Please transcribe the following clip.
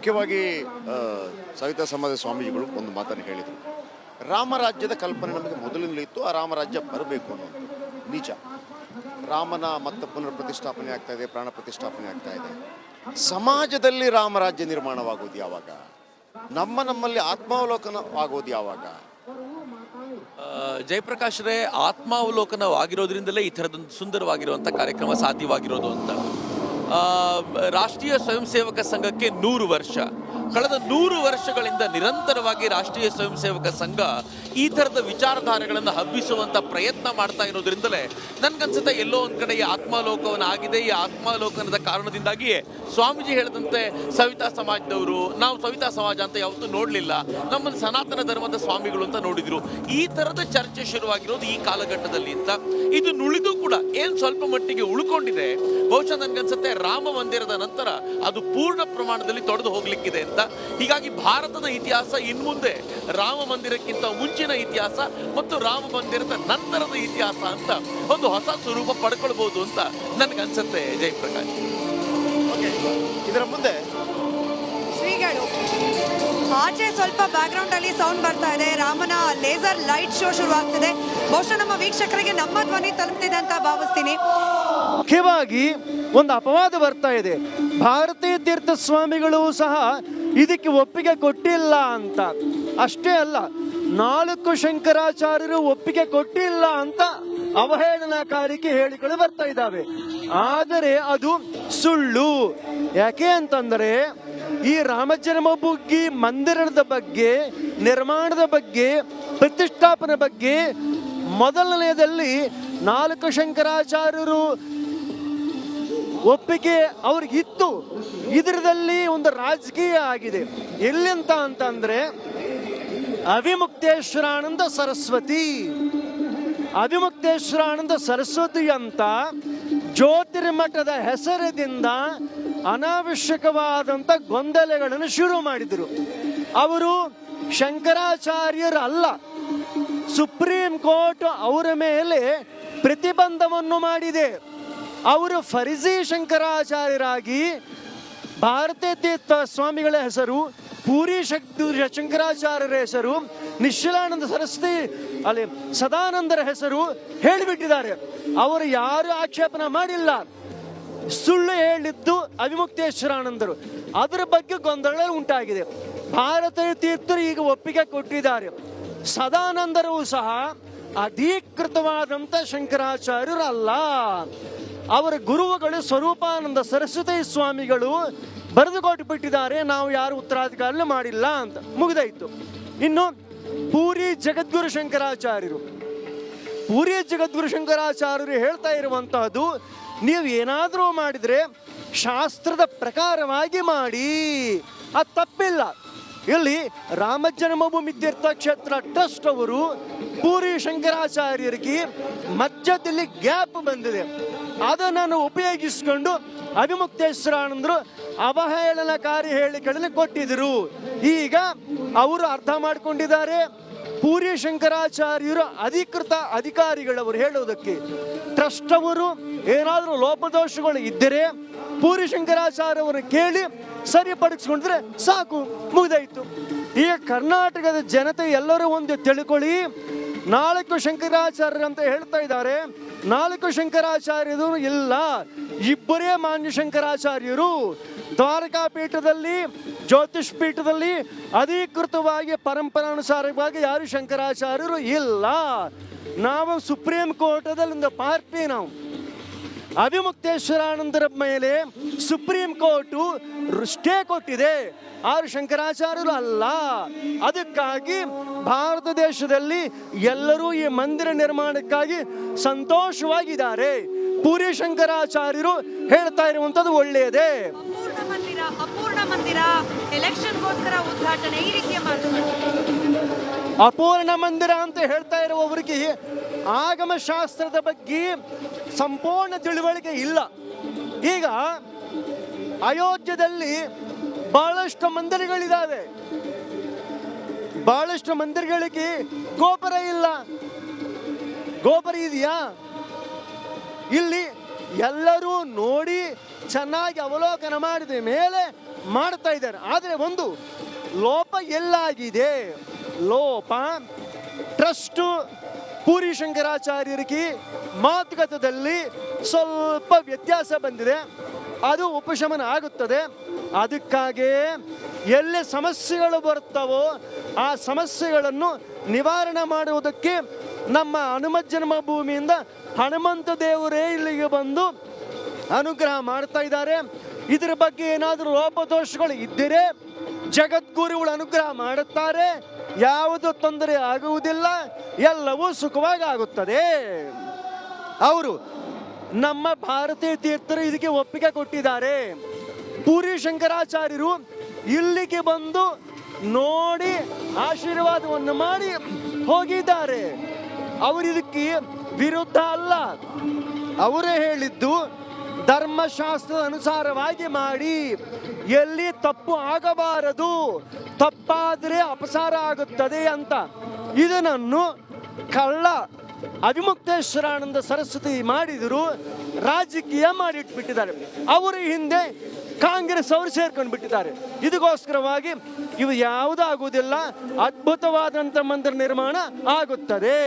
ಮುಖ್ಯವಾಗಿ ಸವಿತಾ ಸಮಾಜ ಸ್ವಾಮೀಜಿಗಳು ಒಂದು ಮಾತನ್ನು ಹೇಳಿದರು. ರಾಮರಾಜ್ಯದ ಕಲ್ಪನೆ ನಮಗೆ ಮೊದಲಿನಲ್ಲೂ ಇತ್ತು, ಆ ರಾಮರಾಜ್ಯ ಬರಬೇಕು ಅನ್ನೋದು ನಿಜ. ರಾಮನ ಮತ್ತೆ ಪುನರ್ ಪ್ರತಿಷ್ಠಾಪನೆ ಆಗ್ತಾ ಇದೆ, ಪ್ರಾಣ ಪ್ರತಿಷ್ಠಾಪನೆ ಆಗ್ತಾ ಇದೆ. ಸಮಾಜದಲ್ಲಿ ರಾಮರಾಜ್ಯ ನಿರ್ಮಾಣವಾಗೋದು ಯಾವಾಗ? ನಮ್ಮಲ್ಲಿ ಆತ್ಮಾವಲೋಕನವಾಗೋದು ಯಾವಾಗ? ಜಯಪ್ರಕಾಶ್ ರೇ, ಆತ್ಮಾವಲೋಕನವಾಗಿರೋದ್ರಿಂದಲೇ ಈ ಥರದೊಂದು ಸುಂದರವಾಗಿರುವಂಥ ಕಾರ್ಯಕ್ರಮ ಸಾಧ್ಯವಾಗಿರೋದು ಅಂತ. ರಾಷ್ಟ್ರೀಯ ಸ್ವಯಂ ಸೇವಕ ಸಂಘಕ್ಕೆ 100 ವರ್ಷ. ಕಳೆದ 100 ವರ್ಷಗಳಿಂದ ನಿರಂತರವಾಗಿ ರಾಷ್ಟ್ರೀಯ ಸ್ವಯಂ ಸೇವಕ ಸಂಘ ಈ ಥರದ ವಿಚಾರಧಾರೆಗಳನ್ನು ಹಬ್ಬಿಸುವಂಥ ಪ್ರಯತ್ನ ಮಾಡ್ತಾ ಇರೋದ್ರಿಂದಲೇ ನನಗನ್ಸುತ್ತೆ ಎಲ್ಲೋ ಒಂದು ಕಡೆ ಈ ಆತ್ಮಾವಲೋಕನ ಆಗಿದೆ. ಈ ಆತ್ಮಾವಲೋಕನದ ಕಾರಣದಿಂದಾಗಿಯೇ ಸ್ವಾಮೀಜಿ ಹೇಳಿದಂತೆ ಸವಿತಾ ಸಮಾಜದವರು, ನಾವು ಸವಿತಾ ಸಮಾಜ ಅಂತ ಯಾವತ್ತೂ ನೋಡಲಿಲ್ಲ, ನಮ್ಮನ್ನು ಸನಾತನ ಧರ್ಮದ ಸ್ವಾಮಿಗಳು ಅಂತ ನೋಡಿದ್ರು. ಈ ಥರದ ಚರ್ಚೆ ಶುರುವಾಗಿರೋದು ಈ ಕಾಲಘಟ್ಟದಲ್ಲಿ ಅಂತ. ಇದು ನುಳಿದು ಕೂಡ ಏನು ಸ್ವಲ್ಪ ಮಟ್ಟಿಗೆ ಉಳ್ಕೊಂಡಿದೆ. ಬಹುಶಃ ನನಗನ್ಸುತ್ತೆ ರಾಮ ಮಂದಿರದ ನಂತರ ಅದು ಪೂರ್ಣ ಪ್ರಮಾಣದಲ್ಲಿ ತೊಡೆದು ಹೋಗ್ಲಿಕ್ಕಿದೆ ಅಂತ. ಹೀಗಾಗಿ ಭಾರತದ ಇತಿಹಾಸ ಇನ್ಮುಂದೆ ರಾಮ ಮಂದಿರಕ್ಕಿಂತ ಮುಂಚಿನ ಇತಿಹಾಸ ಮತ್ತು ರಾಮ ಮಂದಿರದ ನಂತರದ ಇತಿಹಾಸ ಅಂತ ಒಂದು ಹೊಸ ಸ್ವರೂಪ ಪಡ್ಕೊಳ್ಬಹುದು ಅಂತ ನನಗನ್ಸುತ್ತೆ ಜಯಪ್ರಕಾಶ್. ಇದರ ಮುಂದೆ ಶ್ರೀಗಳು ಆಚೆ ಸ್ವಲ್ಪ ಬ್ಯಾಕ್ಗ್ರೌಂಡ್ ಅಲ್ಲಿ ಸೌಂಡ್ ಬರ್ತಾ ಇದೆ. ರಾಮನ ಲೇಸರ್ ಲೈಟ್ ಶೋ ಶುರುವಾಗ್ತಿದೆ. ಬಹುಶಃ ನಮ್ಮ ವೀಕ್ಷಕರಿಗೆ ನಮ್ಮ ಧ್ವನಿ ತಲುಪ್ತಿದೆ ಅಂತ ಭಾವಿಸ್ತೀನಿ. ಮುಖ್ಯವಾಗಿ ಒಂದು ಅಪವಾದ ಬರ್ತಾ ಇದೆ. ಭಾರತೀಯ ತೀರ್ಥ ಸ್ವಾಮಿಗಳು ಸಹ ಇದಕ್ಕೆ ಒಪ್ಪಿಗೆ ಕೊಟ್ಟಿಲ್ಲ ಅಂತ. ಅಷ್ಟೇ ಅಲ್ಲ, 4 ಶಂಕರಾಚಾರ್ಯರು ಒಪ್ಪಿಗೆ ಕೊಟ್ಟಿಲ್ಲ ಅಂತ ಅವಹೇಳನಕಾರಿಕೆ ಹೇಳಿಗಳು ಬರ್ತಾ ಇದ್ದಾವೆ. ಆದರೆ ಅದು ಸುಳ್ಳು. ಯಾಕೆ ಅಂತಂದರೆ ಈ ರಾಮಜನ್ಮಭೂಮಿ ಮಂದಿರದ ಬಗ್ಗೆ, ನಿರ್ಮಾಣದ ಬಗ್ಗೆ, ಪ್ರತಿಷ್ಠಾಪನೆ ಬಗ್ಗೆ ಮೊದಲನೆಯದಲ್ಲಿ 4 ಶಂಕರಾಚಾರ್ಯರು ಒಪ್ಪಿಗೆ ಅವ್ರಿಗಿತ್ತು. ಇದರಲ್ಲಿ ಒಂದು ರಾಜಕೀಯ ಆಗಿದೆ. ಎಲ್ಲಿಂತ ಅಂತಂದ್ರೆ ಅವಿಮುಕ್ತೇಶ್ವರಾನಂದ ಸರಸ್ವತಿ ಅಂತ ಜ್ಯೋತಿರ್ಮಠದ ಹೆಸರದಿಂದ ಅನಾವಶ್ಯಕವಾದಂಥ ಗೊಂದಲಗಳನ್ನು ಶುರು ಮಾಡಿದರು. ಅವರು ಶಂಕರಾಚಾರ್ಯರಲ್ಲ. ಸುಪ್ರೀಂ ಕೋರ್ಟ್ ಅವರ ಮೇಲೆ ಪ್ರತಿಬಂಧವನ್ನು ಮಾಡಿದೆ. ಅವರು ಫರಿಜಿ ಶಂಕರಾಚಾರ್ಯರಾಗಿ ಭಾರತೀಯ ತೀರ್ಥ ಸ್ವಾಮಿಗಳ ಹೆಸರು, ಪೂರಿ ಶಂಕರಾಚಾರ್ಯರ ಹೆಸರು, ನಿಶ್ಚಲಾನಂದ ಸರಸ್ವತಿ ಅಲ್ಲಿ ಸದಾನಂದರ ಹೆಸರು ಹೇಳಿಬಿಟ್ಟಿದ್ದಾರೆ. ಅವರು ಯಾರು ಆಕ್ಷೇಪಣೆ ಮಾಡಿಲ್ಲ. ಸುಳ್ಳು ಹೇಳಿದ್ದು ಅವಿಮುಕ್ತೇಶ್ವರಾನಂದರು. ಅದರ ಬಗ್ಗೆ ಗೊಂದಲ ಉಂಟಾಗಿದೆ. ಭಾರತೀಯ ತೀರ್ಥರು ಈಗ ಒಪ್ಪಿಗೆ ಕೊಟ್ಟಿದ್ದಾರೆ. ಸದಾನಂದರು ಸಹ ಅಧಿಕೃತವಾದಂಥ ಶಂಕರಾಚಾರ್ಯರು ಅಲ್ಲ. ಅವರ ಗುರುಗಳು ಸ್ವರೂಪಾನಂದ ಸರಸ್ವತಿ ಸ್ವಾಮಿಗಳು ಬರೆದುಕೊಟ್ಟು ಬಿಟ್ಟಿದ್ದಾರೆ, ನಾವು ಯಾರು ಉತ್ತರಾಧಿಕಾರಿ ಮಾಡಿಲ್ಲ ಅಂತ. ಮುಗಿದಾಯ್ತು. ಇನ್ನು ಪೂರಿ ಜಗದ್ಗುರು ಶಂಕರಾಚಾರ್ಯರು ಹೇಳ್ತಾ ಇರುವಂತಹದ್ದು, ನೀವು ಏನಾದರೂ ಮಾಡಿದರೆ ಶಾಸ್ತ್ರದ ಪ್ರಕಾರವಾಗಿ ಮಾಡಿ, ಅದು ತಪ್ಪಿಲ್ಲ. ಇಲ್ಲಿ ರಾಮ ಜನ್ಮಭೂಮಿ ತೀರ್ಥಕ್ಷೇತ್ರ ಟ್ರಸ್ಟ್ ಅವರು ಪೂರಿ ಶಂಕರಾಚಾರ್ಯರಿಗೆ ಮಧ್ಯದಲ್ಲಿ ಗ್ಯಾಪ್ ಬಂದಿದೆ. ಅದನ್ನು ಉಪಯೋಗಿಸಿಕೊಂಡು ಅವಿಮುಕ್ತೇಶ್ವರಾನಂದರು ಅವಹೇಳನಕಾರಿ ಹೇಳಿಕೆಗಳನ್ನು ಕೊಟ್ಟಿದ್ರು. ಈಗ ಅವರು ಅರ್ಥ ಮಾಡಿಕೊಂಡಿದ್ದಾರೆ. ಪೂರಿ ಶಂಕರಾಚಾರ್ಯರು ಅಧಿಕೃತ ಅಧಿಕಾರಿಗಳವರು ಹೇಳೋದಕ್ಕೆ. ಟ್ರಸ್ಟ್ ಅವರು ಏನಾದರೂ ಲೋಪದೋಷಗಳು ಇದ್ದರೆ ಪೂರಿ ಶಂಕರಾಚಾರ್ಯ ಅವರು ಕೇಳಿ ಸರಿಪಡಿಸ್ಕೊಂಡ್ರೆ ಸಾಕು, ಮುಗಿದಾಯ್ತು. ಈಗ ಕರ್ನಾಟಕದ ಜನತೆ ಎಲ್ಲರೂ ಒಂದು ತಿಳ್ಕೊಳ್ಳಿ, 4 ಶಂಕರಾಚಾರ್ಯರು ಅಂತ ಹೇಳ್ತಾ ಇದ್ದಾರೆ. 4 ಶಂಕರಾಚಾರ್ಯರು ಇಲ್ಲ, ಇಬ್ಬರೇ ಮಾನ್ಯ ಶಂಕರಾಚಾರ್ಯರು. ದ್ವಾರಕಾ ಪೀಠದಲ್ಲಿ, ಜ್ಯೋತಿಷ್ ಪೀಠದಲ್ಲಿ ಅಧಿಕೃತವಾಗಿ ಪರಂಪರಾನುಸಾರವಾಗಿ ಯಾರು ಶಂಕರಾಚಾರ್ಯರು ಇಲ್ಲ. ನಾವು ಸುಪ್ರೀಂ ಕೋರ್ಟದಲ್ಲಿ ಒಂದು ಪಾರ್ಟಿ. ನಾವು ಅವಿಮುಕ್ತೇಶ್ವರಾನಂದರ ಮೇಲೆ ಸುಪ್ರೀಂ ಕೋರ್ಟು ಸ್ಟೇ ಕೊಟ್ಟಿದೆ. ಆರು ಶಂಕರಾಚಾರ್ಯರು ಅಲ್ಲ. ಅದಕ್ಕಾಗಿ ಭಾರತ ದೇಶದಲ್ಲಿ ಎಲ್ಲರೂ ಈ ಮಂದಿರ ನಿರ್ಮಾಣಕ್ಕಾಗಿ ಸಂತೋಷವಾಗಿದ್ದಾರೆ. ಪೂರಿ ಶಂಕರಾಚಾರ್ಯರು ಹೇಳ್ತಾ ಇರುವಂತದ್ದು ಒಳ್ಳೆಯದೇ. ಅಪೂರ್ಣ ಮಂದಿರ ಎಲೆಕ್ಷನ್ಗೋಸ್ಕರ ಉದ್ಘಾಟನೆ, ಈ ರೀತಿಯ ಅಪೂರ್ಣ ಮಂದಿರ ಅಂತ ಹೇಳ್ತಾ ಇರುವವರಿಗೆ ಆಗಮ ಶಾಸ್ತ್ರದ ಬಗ್ಗೆ ಸಂಪೂರ್ಣ ತಿಳುವಳಿಕೆ ಇಲ್ಲ. ಈಗ ಅಯೋಧ್ಯದಲ್ಲಿ ಬಹಳಷ್ಟು ಮಂದಿರಗಳಿದ್ದಾವೆ. ಬಹಳಷ್ಟು ಮಂದಿರಗಳಿಗೆ ಗೋಪುರ ಇಲ್ಲ. ಗೋಪುರ ಇದೆಯಾ? ಇಲ್ಲಿ ಎಲ್ಲರೂ ನೋಡಿ ಚೆನ್ನಾಗಿ ಅವಲೋಕನ ಮಾಡಿದ ಮೇಲೆ ಮಾಡ್ತಾ ಇದ್ದಾರೆ. ಆದರೆ ಒಂದು ಲೋಪ ಎಲ್ಲಾಗಿದೆ, ಲೋಪ ಟ್ರಸ್ಟು ಪೂರಿ ಶಂಕರಾಚಾರ್ಯರಿಗೆ ಮಾತುಕತೆಯಲ್ಲಿ ಸ್ವಲ್ಪ ವ್ಯತ್ಯಾಸ ಬಂದಿದೆ, ಅದು ಉಪಶಮನ ಆಗುತ್ತದೆ. ಅದಕ್ಕಾಗಿ ಎಲ್ಲಿ ಸಮಸ್ಯೆಗಳು ಬರುತ್ತವೋ ಆ ಸಮಸ್ಯೆಗಳನ್ನು ನಿವಾರಣೆ ಮಾಡುವುದಕ್ಕೆ ನಮ್ಮ ಹನುಮತ್ ಜನ್ಮಭೂಮಿಯಿಂದ ಹನುಮಂತ ದೇವರೇ ಇಲ್ಲಿಗೆ ಬಂದು ಅನುಗ್ರಹ ಮಾಡ್ತಾ ಇದ್ದಾರೆ. ಇದರ ಬಗ್ಗೆ ಏನಾದರೂ ಲೋಪದೋಷಗಳು ಇದ್ದರೆ ಜಗದ್ಗುರುಗಳು ಅನುಗ್ರಹ ಮಾಡುತ್ತಾರೆ, ಯಾವುದು ತೊಂದರೆ ಆಗುವುದಿಲ್ಲ, ಎಲ್ಲವೂ ಸುಖವಾಗಿ ಆಗುತ್ತದೆ. ಅವರು ನಮ್ಮ ಭಾರತೀಯ ತೀರ್ಥರು ಇದಕ್ಕೆ ಒಪ್ಪಿಗೆ ಕೊಟ್ಟಿದ್ದಾರೆ. ಪೂರಿ ಶಂಕರಾಚಾರ್ಯರು ಇಲ್ಲಿಗೆ ಬಂದು ನೋಡಿ ಆಶೀರ್ವಾದವನ್ನು ಮಾಡಿ ಹೋಗಿದ್ದಾರೆ. ಅವರು ಇದಕ್ಕೆ ವಿರುದ್ಧ ಅಲ್ಲ, ಅವರೇ ಹೇಳಿದ್ದು ಧರ್ಮಶಾಸ್ತ್ರದ ಅನುಸಾರವಾಗಿ ಮಾಡಿ, ಎಲ್ಲಿ ತಪ್ಪು ಆಗಬಾರದು, ತಪ್ಪಾದರೆ ಅಪಸಾರ ಆಗುತ್ತದೆ ಅಂತ. ಇದನ್ನು ಕಳ್ಳ ಅವಿಮುಕ್ತೇಶ್ವರಾನಂದ ಸರಸ್ವತಿ ಮಾಡಿದರು, ರಾಜಕೀಯ ಮಾಡಿಟ್ಬಿಟ್ಟಿದ್ದಾರೆ. ಅವರ ಹಿಂದೆ ಕಾಂಗ್ರೆಸ್ ಅವರು ಸೇರ್ಕೊಂಡು ಬಿಟ್ಟಿದ್ದಾರೆ. ಇದಕ್ಕೋಸ್ಕರವಾಗಿ ಇವು ಯಾವುದೂ ಆಗುವುದಿಲ್ಲ, ಅದ್ಭುತವಾದಂಥ ಮಂದಿರ ನಿರ್ಮಾಣ ಆಗುತ್ತದೆ.